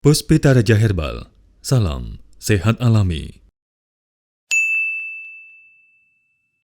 Puspita Raja Herbal, salam sehat alami.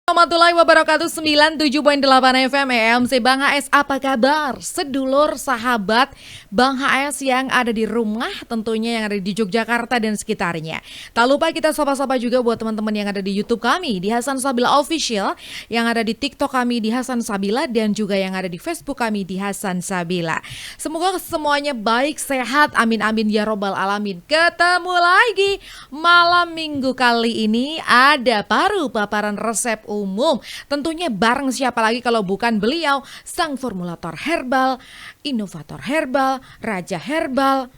Warahmatullahi wabarakatuh. 97.8 FM EMC Bang HS, apa kabar? Sedulur sahabat Bang HS yang ada di rumah, tentunya yang ada di Yogyakarta dan sekitarnya. Tak lupa kita sapa-sapa juga buat teman-teman yang ada di YouTube kami di Hasan Sabila Official, yang ada di TikTok kami di Hasan Sabila, dan juga yang ada di Facebook kami di Hasan Sabila. Semoga semuanya baik, sehat, amin amin ya robbal alamin. Ketemu lagi malam minggu kali ini, ada paru paparan resep umum. Tentunya bareng siapa lagi kalau bukan beliau, sang formulator herbal, inovator herbal, raja herbal,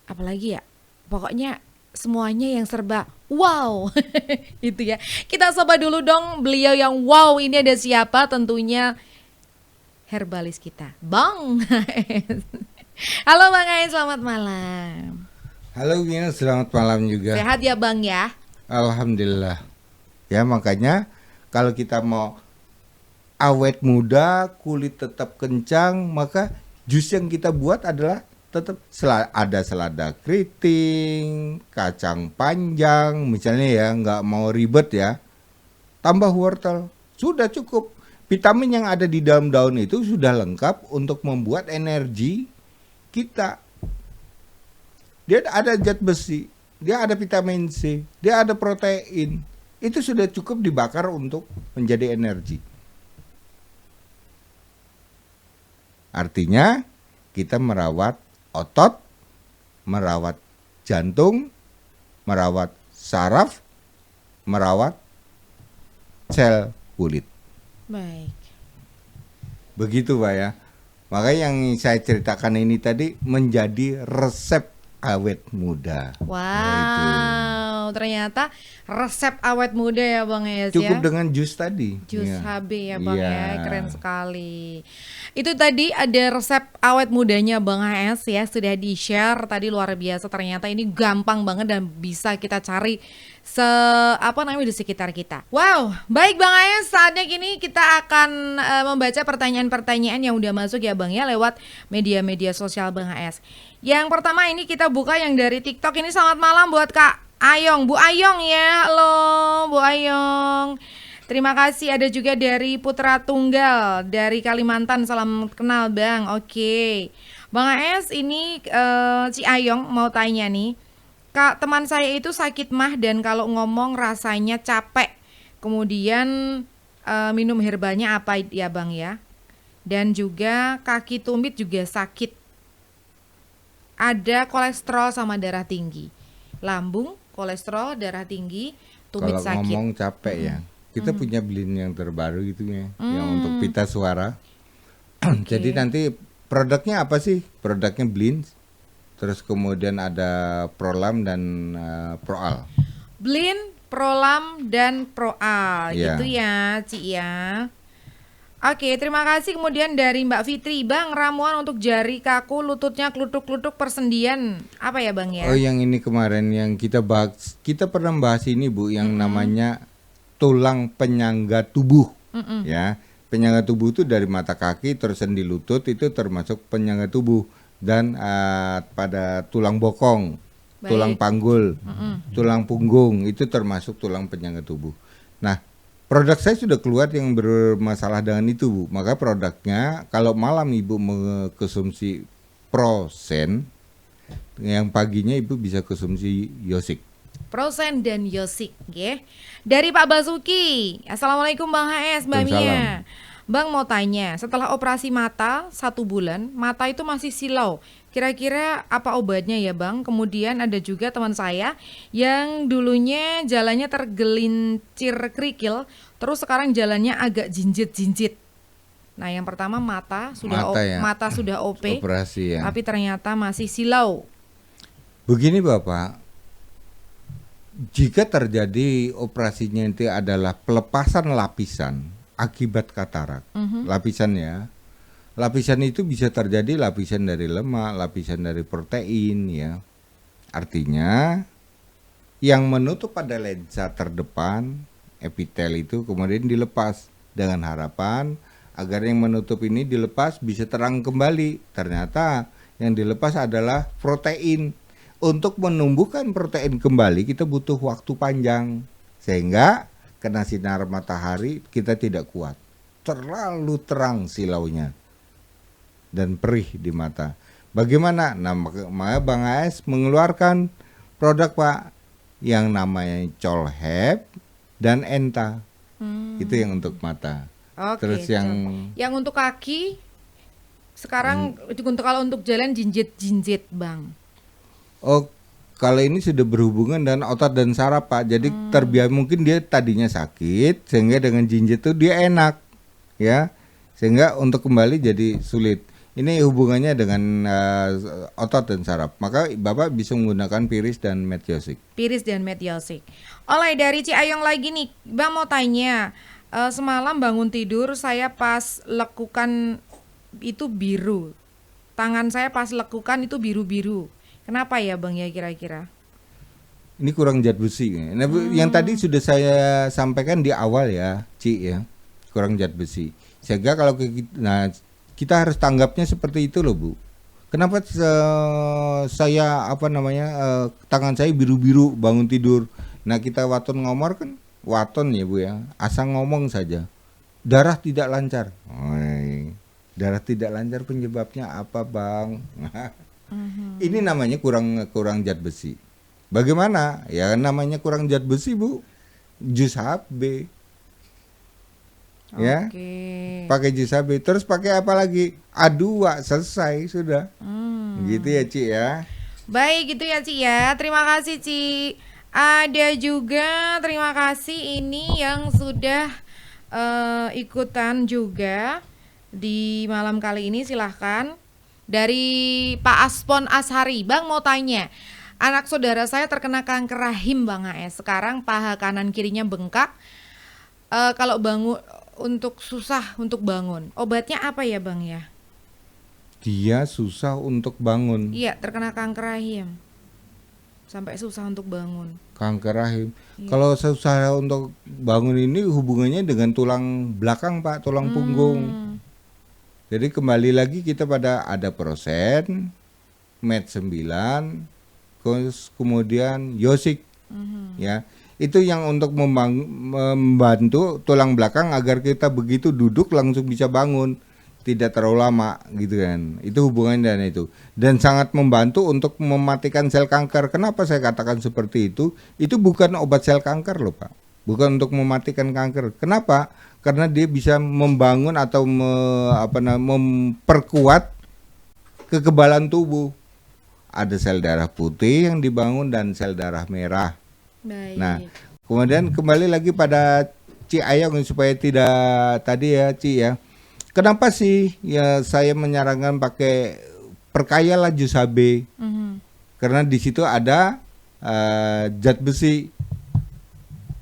apalagi ya, pokoknya semuanya yang serba wow. Itu ya. Kita sapa dulu dong beliau yang wow ini, ada siapa? Tentunya herbalis kita, Bang HS. Halo Bang HS, selamat malam. Halo Wina, selamat malam juga. Sehat ya Bang ya? Alhamdulillah. Ya makanya kalau kita mau awet muda, kulit tetap kencang, maka jus yang kita buat adalah tetap ada selada keriting, kacang panjang, misalnya ya, nggak mau ribet ya. Tambah wortel, sudah cukup. Vitamin yang ada di dalam daun itu sudah lengkap untuk membuat energi kita. Dia ada zat besi, dia ada vitamin C, dia ada protein. Itu sudah cukup dibakar untuk menjadi energi. Artinya kita merawat otot, merawat jantung, merawat saraf, merawat sel kulit. Baik. Begitu Pak ya. Makanya yang saya ceritakan ini tadi menjadi resep awet muda. Wow, ternyata resep awet muda ya Bang HS ya. Cukup dengan jus tadi. Jus Ya. HB ya Bang Iya. ya, keren sekali. Itu tadi ada resep awet mudanya Bang HS ya, sudah di-share tadi, luar biasa. Ternyata ini gampang banget dan bisa kita cari di sekitar kita. Wow, baik Bang HS, saatnya kini kita akan membaca pertanyaan-pertanyaan yang udah masuk ya Bang ya lewat media-media sosial Bang HS. Yang pertama ini kita buka yang dari TikTok ini. Selamat malam buat Kak Ayong, Bu Ayong ya. Halo Bu Ayong. Terima kasih. Ada juga dari Putra Tunggal dari Kalimantan. Salam kenal Bang. Oke. Bang AS, ini Ci Ayong mau tanya nih. Kak, teman saya itu sakit mah dan kalau ngomong rasanya capek. Kemudian minum herbalnya apa ya Bang ya? Dan juga kaki tumit juga sakit. Ada kolesterol sama darah tinggi. Lambung, kolesterol, darah tinggi, tumit Kalau sakit. ngomong capek ya. Kita punya blend yang terbaru gitu ya, yang untuk pita suara. Jadi nanti produknya apa sih? Produknya blend. Terus kemudian ada Prolam dan Proal. Blend, Prolam, dan Proal. Iya. Gitu ya, Ci ya. Oke, terima kasih. Kemudian dari Mbak Fitri, Bang, ramuan untuk jari kaku, lututnya klutuk-klutuk, persendian. Apa ya Bang ya? Oh, yang ini kemarin yang kita bahas, kita pernah bahas ini Bu, yang namanya tulang penyangga tubuh. Ya, penyangga tubuh itu dari mata kaki terus di lutut, itu termasuk penyangga tubuh. Dan pada tulang bokong, Baik. tulang panggul, tulang punggung, itu termasuk tulang penyangga tubuh. Nah, produk saya sudah keluar yang bermasalah dengan itu Bu. Maka produknya kalau malam Ibu mengkonsumsi Prosen, yang paginya Ibu bisa konsumsi Yosik. Prosen dan Yosik, ya. Dari Pak Basuki. Assalamualaikum Bang HS, Mbak Mia. Waalaikumsalam. Bang mau tanya, setelah operasi mata 1 bulan, mata itu masih silau. Kira-kira apa obatnya ya Bang? Kemudian ada juga teman saya yang dulunya jalannya tergelincir kerikil, terus sekarang jalannya agak jinjit-jinjit. Nah, yang pertama mata sudah Mata ya. sudah OP, Operasi ya. tapi ternyata masih silau. Begini Bapak, jika terjadi operasinya itu adalah pelepasan lapisan akibat katarak, lapisan itu bisa terjadi lapisan dari lemak, lapisan dari protein ya. Artinya yang menutup pada lensa terdepan epitel itu kemudian dilepas dengan harapan agar yang menutup ini dilepas bisa terang kembali. Ternyata yang dilepas adalah protein. Untuk menumbuhkan protein kembali kita butuh waktu panjang, sehingga kena sinar matahari kita tidak kuat, terlalu terang silaunya dan perih di mata. Bagaimana? Nah, maka Bang AS mengeluarkan produk Pak yang namanya Colhep dan Enta. Itu yang untuk mata. Oke. Terus yang untuk kaki sekarang untuk kalau untuk jalan jinjit Bang. Oh, kalau ini sudah berhubungan dengan otot dan saraf Pak. Jadi terbiasa, mungkin dia tadinya sakit sehingga dengan jinjit itu dia enak, ya. Sehingga untuk kembali jadi sulit. Ini hubungannya dengan otot dan saraf. Maka Bapak bisa menggunakan Piris dan Metyosik. Piris dan Metyosik. Oleh dari Ciayong lagi nih, Bang mau tanya. Semalam bangun tidur saya pas lekukan itu biru. Tangan saya pas lekukan itu biru-biru. Kenapa ya Bang ya kira-kira? Ini kurang zat besi. Nah, yang tadi sudah saya sampaikan di awal ya, Ci ya. Kurang zat besi. Sehingga kalau kita harus tanggapnya seperti itu loh, Bu. Kenapa saya tangan saya biru-biru bangun tidur. Nah, kita waton ngomor kan waton ya, Bu ya. Asal ngomong saja. Darah tidak lancar. Darah tidak lancar penyebabnya apa, Bang? Ini namanya kurang zat besi. Bagaimana? Ya namanya kurang zat besi, Bu. Jus HB. Ya. Pakai jus HB. Terus pakai apa lagi? A2, selesai sudah. Gitu ya, Ci ya. Baik, gitu ya, Ci ya. Terima kasih, Ci. Ada juga terima kasih ini yang sudah ikutan juga di malam kali ini, silahkan. Dari Pak Aspon Ashari, Bang mau tanya, anak saudara saya terkena kanker rahim Bang AS. Sekarang paha kanan kirinya bengkak. Kalau bangun susah untuk bangun. Obatnya apa ya Bang ya? Dia susah untuk bangun. Iya, terkena kanker rahim. Sampai susah untuk bangun. Kanker rahim. Iya. Kalau susah untuk bangun ini hubungannya dengan tulang belakang Pak, tulang punggung. Jadi kembali lagi kita pada ada prosen, Med 9, kemudian Yosik, ya. Itu yang untuk membantu tulang belakang agar kita begitu duduk langsung bisa bangun, tidak terlalu lama gitu kan. Itu hubungannya dengan itu. Dan sangat membantu untuk mematikan sel kanker. Kenapa saya katakan seperti itu? Itu bukan obat sel kanker loh Pak. Bukan untuk mematikan kanker. Kenapa? Karena dia bisa membangun atau memperkuat kekebalan tubuh. Ada sel darah putih yang dibangun dan sel darah merah. Baik. Nah, kemudian kembali lagi pada Ci Ayong supaya tidak tadi ya Ci ya. Kenapa sih ya saya menyarankan pakai perkayalah jus HB? Karena di situ ada zat besi.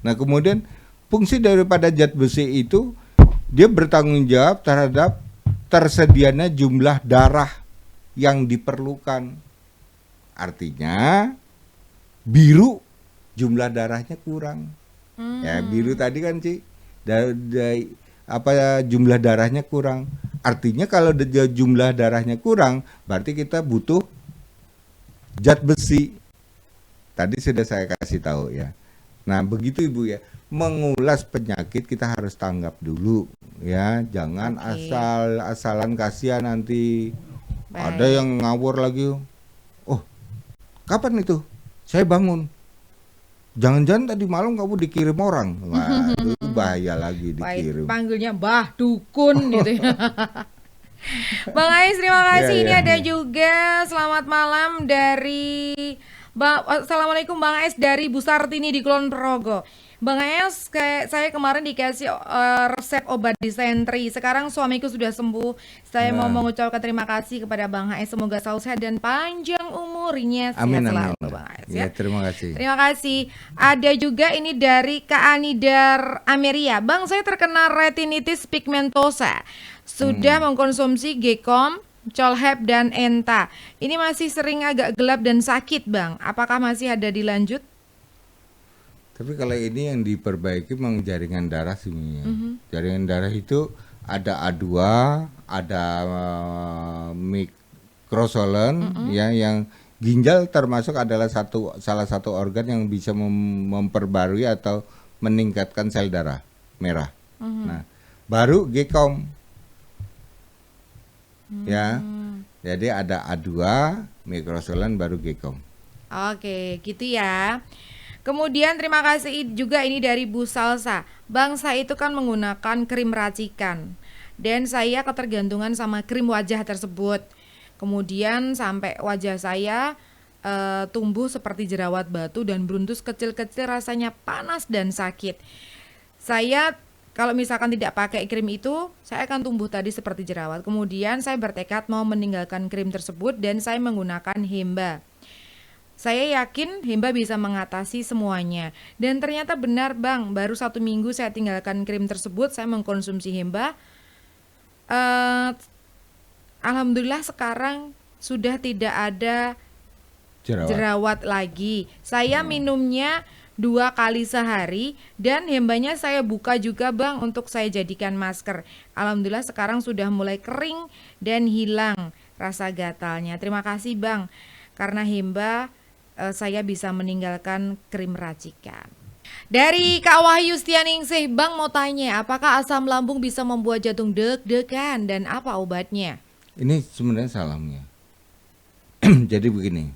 Nah, kemudian fungsi daripada zat besi itu dia bertanggung jawab terhadap tersedianya jumlah darah yang diperlukan. Artinya biru jumlah darahnya kurang. Ya, biru tadi kan Ci, jumlah darahnya kurang. Artinya kalau jumlah darahnya kurang, berarti kita butuh zat besi. Tadi sudah saya kasih tahu ya. Nah, begitu Ibu ya. Mengulas penyakit kita harus tanggap dulu ya, jangan asal-asalan, kasihan nanti. Baik. Ada yang ngawur lagi. Oh, kapan itu? Saya bangun. Jangan-jangan tadi malam kamu dikirim orang. Wah, itu bahaya lagi dikirim. Baik, panggilnya Mbah Dukun gitu ya. Bang Ais, terima kasih. Ini ada juga selamat malam dari Assalamualaikum Bang Ais dari Bu Sartini di Kulon Progo. Bang Ais, saya kemarin dikasih resep obat disentri. Sekarang suamiku sudah sembuh. Saya mau mengucapkan terima kasih kepada Bang Ais. Semoga selalu sehat dan panjang umurnya. Amin, selalu, amin. Bang Ais, ya. Terima kasih. Terima kasih. Ada juga ini dari Kak Anidar Ameria. Bang, saya terkena retinitis pigmentosa. Sudah mengkonsumsi Gekom, Colhep dan Enta. Ini masih sering agak gelap dan sakit, Bang. Apakah masih ada dilanjut? Tapi kalau ini yang diperbaiki memang jaringan darah sih. Jaringan darah itu ada A2, ada Krosolen ya, yang ginjal termasuk adalah salah satu organ yang bisa memperbarui atau meningkatkan sel darah merah. Nah, baru GCOM. Ya. Jadi ada A2, mikrosolen, baru GCOM. Oke, gitu ya. Kemudian terima kasih juga ini dari Bu Salsa. Bang, saya itu kan menggunakan krim racikan dan saya ketergantungan sama krim wajah tersebut. Kemudian sampai wajah saya tumbuh seperti jerawat batu dan beruntus kecil-kecil, rasanya panas dan sakit. Saya kalau misalkan tidak pakai krim itu, saya akan tumbuh tadi seperti jerawat. Kemudian saya bertekad mau meninggalkan krim tersebut dan saya menggunakan Hemba. Saya yakin Hemba bisa mengatasi semuanya. Dan ternyata benar Bang, baru 1 minggu saya tinggalkan krim tersebut, saya mengkonsumsi Hemba. Alhamdulillah sekarang sudah tidak ada jerawat lagi. Saya minumnya 2 kali sehari dan Hembanya saya buka juga Bang untuk saya jadikan masker. Alhamdulillah sekarang sudah mulai kering dan hilang rasa gatalnya. Terima kasih Bang, karena Hemba saya bisa meninggalkan krim racikan. Dari Kak Wahyu Setianingsih, Bang mau tanya, apakah asam lambung bisa membuat jantung deg-degan dan apa obatnya? Ini sebenarnya salahnya. Jadi begini,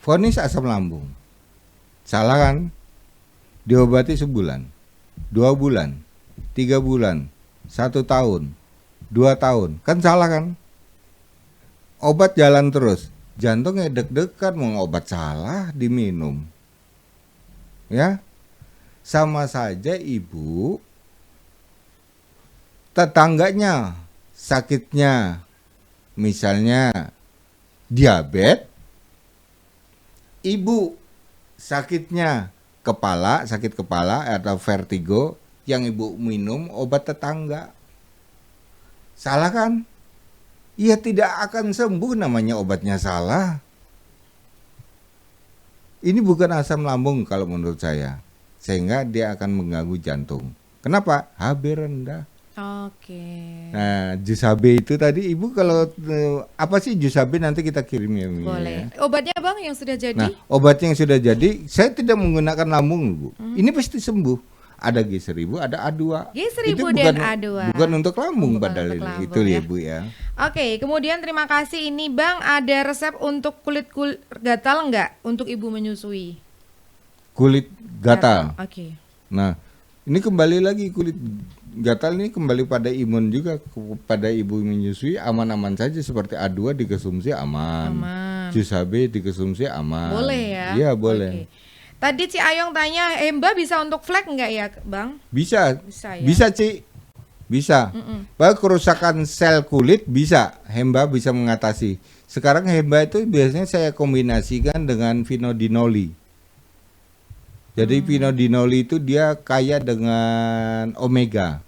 vonis asam lambung, salah kan? Diobati sebulan, 2 bulan, 3 bulan, 1 tahun, 2 tahun, kan salah kan? Obat jalan terus, jantungnya deg-degan, mau obat salah diminum. Ya, sama saja ibu, tetangganya sakitnya, misalnya diabetes, ibu sakitnya sakit kepala atau vertigo, yang ibu minum obat tetangga. Salah kan? Ia tidak akan sembuh, namanya obatnya salah. Ini bukan asam lambung kalau menurut saya, sehingga dia akan mengganggu jantung. Kenapa? HB rendah. Oke. Nah, jus HB itu tadi ibu kalau apa sih jus HB, nanti kita kirim ya. Boleh. Obatnya Bang yang sudah jadi? Nah, obatnya yang sudah jadi, saya tidak menggunakan lambung Bu. Ini pasti sembuh. Ada G1000, ada A2. G1000 itu dan A2. Bukan untuk lambung Bukan padahal untuk lambung, itu ya ya. Bu ya. Oke, kemudian terima kasih ini Bang, ada resep untuk kulit gatal enggak untuk ibu menyusui? Kulit gatal. Oke. Nah, ini kembali lagi, kulit gatal ini kembali pada imun juga, pada ibu menyusui aman-aman saja, seperti A2 dikonsumsi aman. Jus HB dikonsumsi aman. Boleh ya? Iya, boleh. Oke. Tadi Ci Ayong tanya, Hemba bisa untuk flek enggak ya Bang? Bisa. Bisa ya? Bisa, Ci. Bisa. Bahkan kerusakan sel kulit bisa, Hemba bisa mengatasi. Sekarang Hemba itu biasanya saya kombinasikan dengan Vinodinoli. Jadi Vinodinoli itu dia kaya dengan omega.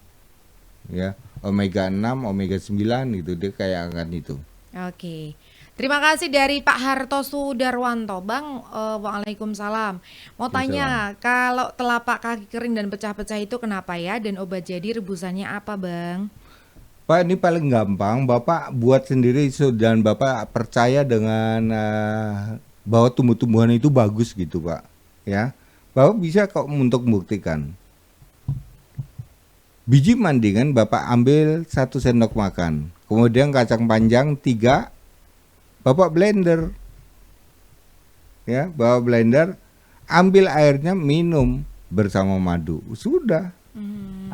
Ya, omega 6, omega 9 gitu, dia kaya akan itu. Oke. Terima kasih dari Pak Harto Sudarwanto. Bang, waalaikumsalam. Mau tanya, kalau telapak kaki kering dan pecah-pecah itu kenapa ya? Dan obat jadi rebusannya apa Bang? Pak, ini paling gampang, Bapak buat sendiri dan Bapak percaya dengan bahwa tumbuh-tumbuhan itu bagus gitu Pak. Ya, Bapak bisa kok untuk membuktikan. Biji mandingan Bapak ambil 1 sendok makan, kemudian kacang panjang 3, Bapak blender, ya, bawa blender, ambil airnya, minum bersama madu, sudah.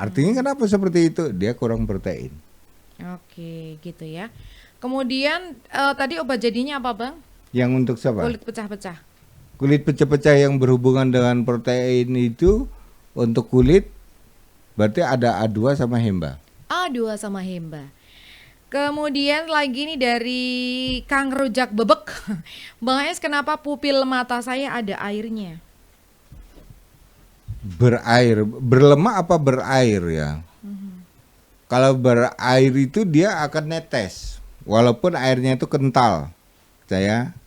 Artinya kenapa seperti itu? Dia kurang protein. Oke, gitu ya. Kemudian tadi obat jadinya apa Bang? Yang untuk siapa? Kulit pecah-pecah. Kulit pecah-pecah yang berhubungan dengan protein itu untuk kulit, berarti ada A2 sama Hemba. A2 sama Hemba. Kemudian lagi nih dari Kang Rojak Bebek. Bang Es, kenapa pupil mata saya ada airnya? Berair, berlemak apa berair ya? Kalau berair itu dia akan netes, walaupun airnya itu kental,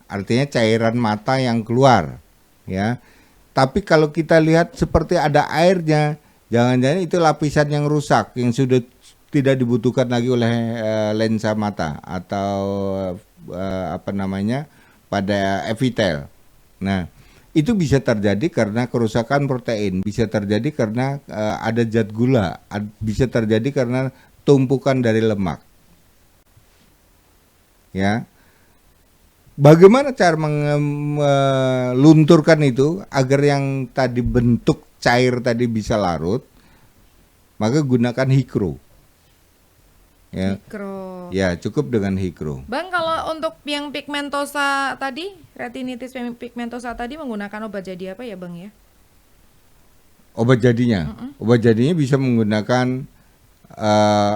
artinya cairan mata yang keluar, ya. Tapi kalau kita lihat seperti ada airnya, jangan-jangan itu lapisan yang rusak, yang sudah tidak dibutuhkan lagi oleh lensa mata atau pada epitel. Nah, itu bisa terjadi karena kerusakan protein, bisa terjadi karena ada zat gula, bisa terjadi karena tumpukan dari lemak. Ya. Bagaimana cara melunturkan itu agar yang tadi bentuk cair tadi bisa larut? Maka gunakan hikro. Ya. Mikro. Ya, cukup dengan hikro. Bang, kalau untuk yang pigmentosa tadi, retinitis pigmentosa tadi menggunakan obat jadi apa ya, Bang ya? Obat jadinya. Obat jadinya bisa menggunakan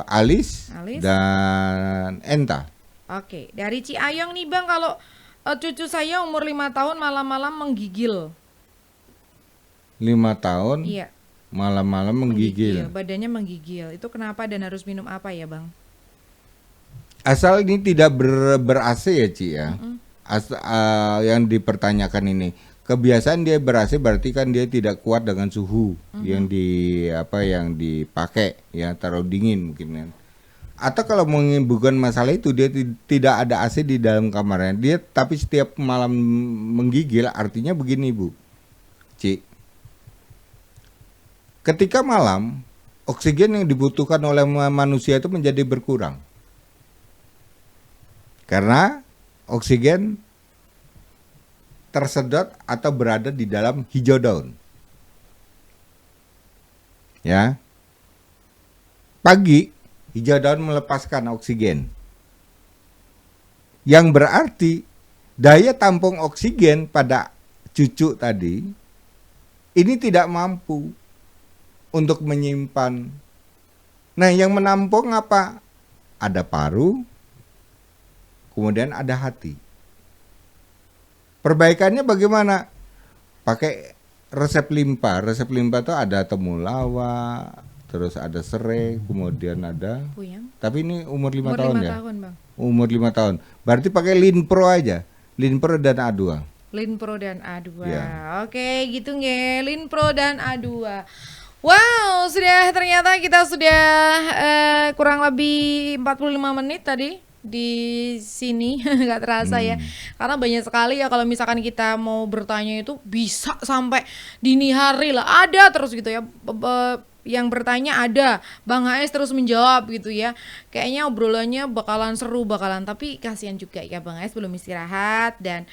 alis dan enta. Oke, dari Ciayong nih Bang, kalau cucu saya umur 5 tahun malam-malam menggigil. 5 tahun? Iya. Malam-malam menggigil. Badannya menggigil. Itu kenapa dan harus minum apa ya, Bang? Asal ini tidak ber-AC ya, Ci ya. Yang dipertanyakan ini. Kebiasaan dia ber-AC berarti kan dia tidak kuat dengan suhu yang dipakai ya, taruh dingin mungkin ya. Atau kalau bukan masalah itu, dia tidak ada AC di dalam kamarnya. Dia tapi setiap malam menggigil, artinya begini, Bu. Ci. Ketika malam, oksigen yang dibutuhkan oleh manusia itu menjadi berkurang. Karena oksigen tersedot atau berada di dalam hijau daun. Ya. Pagi hijau daun melepaskan oksigen. Yang berarti daya tampung oksigen pada cucu tadi ini tidak mampu untuk menyimpan. Nah, yang menampung apa? Ada paru, kemudian ada hati. Perbaikannya bagaimana? Pakai resep limpa. Resep limpa itu ada temulawak, terus ada serai, kemudian ada Puyang. Tapi ini umur 5 Umur tahun 5 ya? tahun, Bang. Umur 5 tahun. Berarti pakai Linpro aja. Linpro dan A2. Linpro dan A2. Ya. Oke, gitu nge. Linpro dan A2. Wow, ternyata kita sudah kurang lebih 45 menit tadi di sini. Nggak terasa ya, karena banyak sekali ya kalau misalkan kita mau bertanya itu bisa sampai dini hari lah, ada terus gitu ya. Yang bertanya ada, Bang AS terus menjawab gitu ya. Kayaknya obrolannya bakalan seru tapi kasihan juga ya, Bang AS belum istirahat dan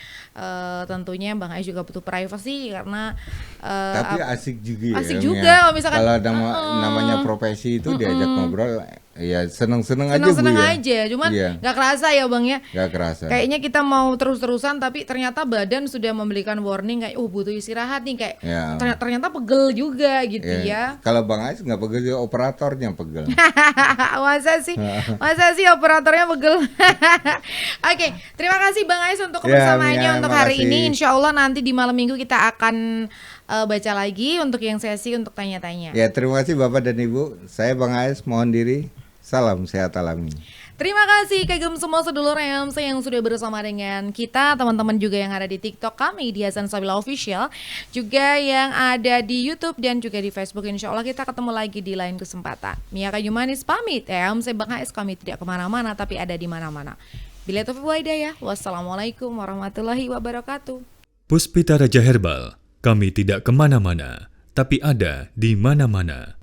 tentunya Bang AS juga butuh privacy karena tapi asik juga ya. Asik juga kalau misalkan kalau namanya profesi itu diajak ngobrol ya seneng-seneng aja, Bu, seneng-seneng ya. aja, cuman Iya. nggak kerasa ya, Bang ya. Nggak kerasa. Kayaknya kita mau terus-terusan tapi ternyata badan sudah memberikan warning kayak butuh istirahat nih, kayak Ya. ternyata pegel juga gitu ya. Kalau Bang Ais nggak pegel, operatornya pegel. Masa sih operatornya pegel. Oke, terima kasih Bang Ais untuk kebersamaannya Ya, untuk hari makasih. ini. Insya Allah nanti di malam minggu kita akan baca lagi untuk yang sesi untuk tanya-tanya. Ya, terima kasih Bapak dan Ibu. Saya Bang Ais mohon diri. Salam sehat alami. Terima kasih kagum semua sedulur EMC yang sudah bersama dengan kita, teman-teman juga yang ada di TikTok kami di Hasan Sabila Official, juga yang ada di YouTube dan juga di Facebook. Insya Allah kita ketemu lagi di lain kesempatan. Mia Kayu Manis pamit, EMC Bang AS kami tidak kemana-mana tapi ada di mana-mana. Bila taufiq wal hidayah, wassalamualaikum warahmatullahi wabarakatuh. Puspita Raja Herbal, kami tidak kemana-mana, tapi ada di mana-mana.